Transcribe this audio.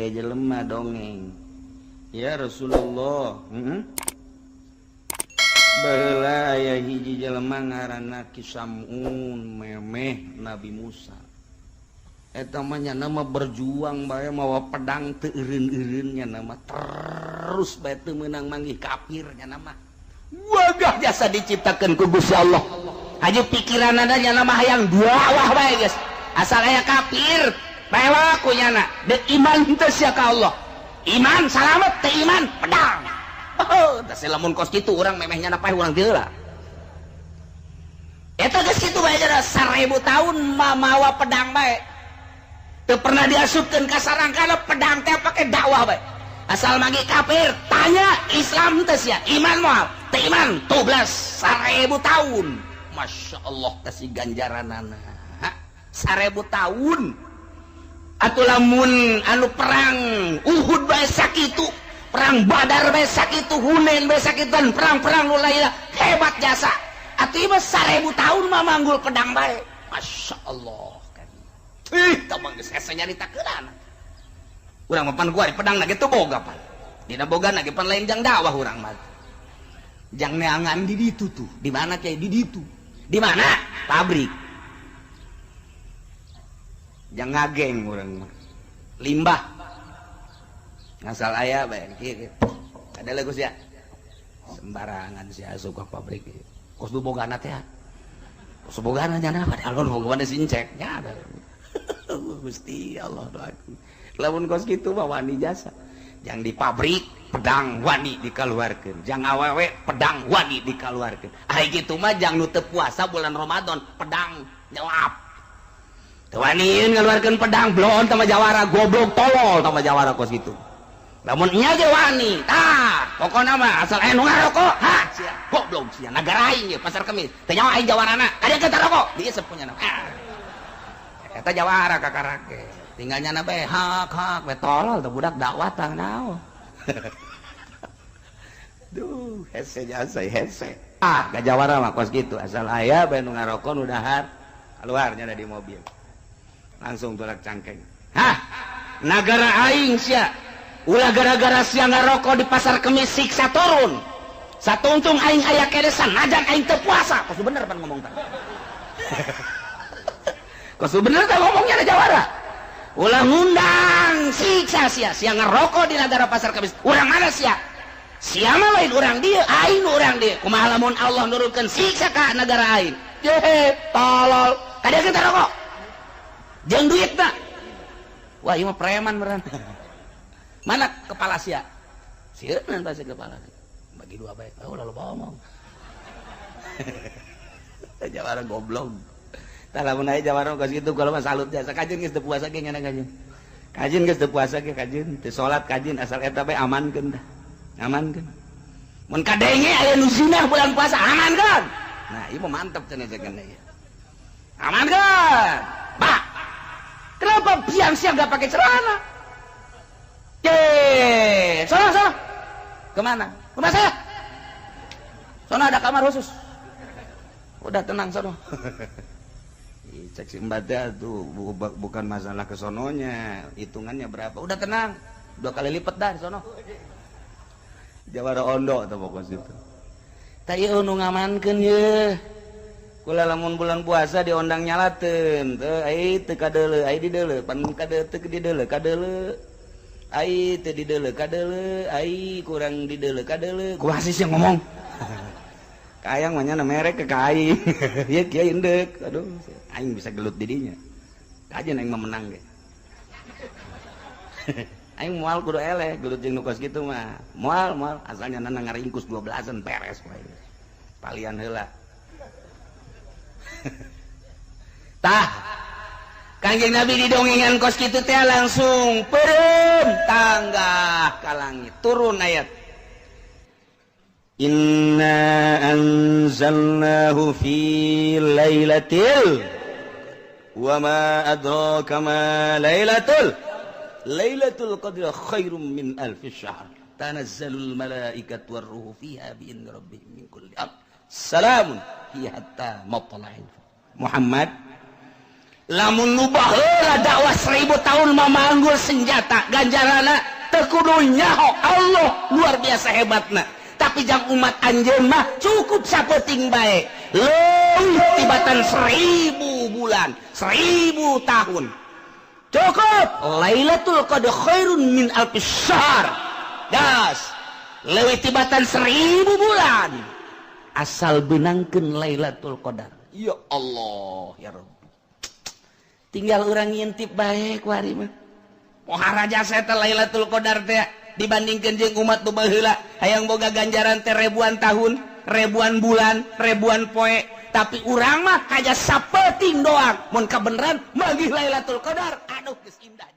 aya jelema dongeng ya Rasulullah baheula aya hiji jelema ngaranna Kisamun memeh Nabi Musa eta mah nama berjuang bae mawa pedang teu eureun-eureunnya nama terus bae teu meunang manggih kafirnya nama wagah jasa diciptakeun ku Gusti Allah haji pikiran ada nama hayang dakwah bae geus asal aya kafir bae wae kunyana deuk iman teh sia ka Allah iman salamet teh iman pedang oh tah lamun kos kitu urang memehnya napah urang teu lah eta geus kitu bae jana 1000 tahun mawa pedang bae teu pernah diasupkeun ka sarangkana pedang teh pake dakwah bae asal magi kafir tanya Islam teh sia iman moal teu iman 12 1000 tahun Masya Allah teh si ganjaranana 1000 tahun atuh lamun anu perang Uhud bae sakitu perang Badar bae sakitu Hunain bae sakitu perang-perang nu lain hebat jasa atuh ieu 1000 tahun mah manggul pedang bae Masya Allah tamang geus hese nyaritakeun urang mah pan gua pedang na kitu boga pan dina boga na ge pan lain jang dakwah urang mah jang neangan di ditu tuh di mana kayak di ditu di mana pabrik jang ngageng urang mah limbah ngasal aya bae kieu ada lagu sia sembarangan sia asup ka pabrik kos du bogana teh kos bogana nya padahal bogana sincek nya ada Gusti Allah doaku lamun kos kitu mah wani jasa jang di pabrik pedang wani dikaluarkeun jang awewe pedang wani dikaluarkeun ari kitu mah jang nu teu puasa bulan Ramadan pedang nyelap teu wani ngaluarkeun pedang blon tama jawara goblok tolol tama jawara kos kitu lamun nya ge wani tah pokona mah asal aya nu ngarokok ha sia goblok sia nagara aing ge pasar kemis teu nyawa aing jawarana kada kita rokok dieu sepunya na eta jawara kakarake tinggalnya na bae hak bae tolol teh budak dakwah tang naon duh hese jasa hese gajawara mah kos kitu asal aya bae nu ngarokok nu dahar keluarnya dari mobil langsung tolak cangkeng nagara aing sia ulah gara-gara sia ngarokok di pasar kemis siksa turun satuntung aing aya keresan najan aing teu puasa kos bener pan ngomong tah kos bener teh ngomongnya ada jawara ulah ngundang siksa sia ngerokok di negara pasar kemis urang mana sia mah lain urang dieu aing urang dieu kumaha lamun Allah nurunkeun siksa ka negara aing tolol kada kita rokok jeung duitna wah ieu mah preman beneran mana kepala sia sieun pasti kepala bagi dua bae oh lalu ngomong jawara goblok tah lamun aya jawara kos kitu kalau mah salut jasa kajeun geus teu puasa ge ngana kajeun geus teu puasa ge kajeun teu salat kajeun asal eta bae amankeun tah amankeun mun kadenge aya nu zinah bulan puasa amankeun nah ieu mah mantep cenah cekeun ieu amankeun bah kenapa biang siang gak pakai celana sono kemana rumah saya sono ada kamar khusus udah tenang sono cek si mbaknya tuh bukan masalah kesononya hitungannya berapa udah tenang 2 kali lipat dah sono jawara ondo atau pokoknya itu tak iya nu ngamankan ya kula lamun bulan puasa diondang nyalaten ai teu kadeule ai di deule pan kade teu di deule kadeule ai teu di deule kadeule ai kurang di deule kadeule kumaha sih yang ngomong kayang mah nya merek ke aing ieu kieu indek aduh aing bisa gelut didinya kajen aing mah menang ge aing moal kudu eleh gelut jeung nu kos kitu mah moal asalnya nana ngaringkus 12an beres wae palian heula tah Kanjeng Nabi didongengan kos kitu teh langsung peureum tangga ka langit turun ayat Inna anzalnahu fi lailatil wa ma adraka ma lailatul qadri khairum min alfi syahr tanazzalul malaikatu war ruhu fiha bi idzni rabbihim min kulli amr salamun hiya hatta matla'il Muhammad lamun nu baheula dakwah 1000 tahun memanggul senjata ganjarana teu kudu nyaho Allah luar biasa hebatna tapi jang umat anjeun mah cukup sapeuting bae leuwih tibatan 1000 bulan 1000 tahun cukup Lailatul Qadar khairun min alfi syahr gas leuwih tibatan 1000 bulan asal beunangkeun Lailatul Qadar ya Allah ya Rabb tinggal orang ngintip baik wari mah pohara jasa teh Lailatul Qadar teh dibandingkeun jeung umat nu baheula hayang boga ganjaran teh ribuan tahun ribuan bulan ribuan poe tapi urang mah kaja sapeuting doang mun kabeneran magih Lailatul Qadar aduh geus indah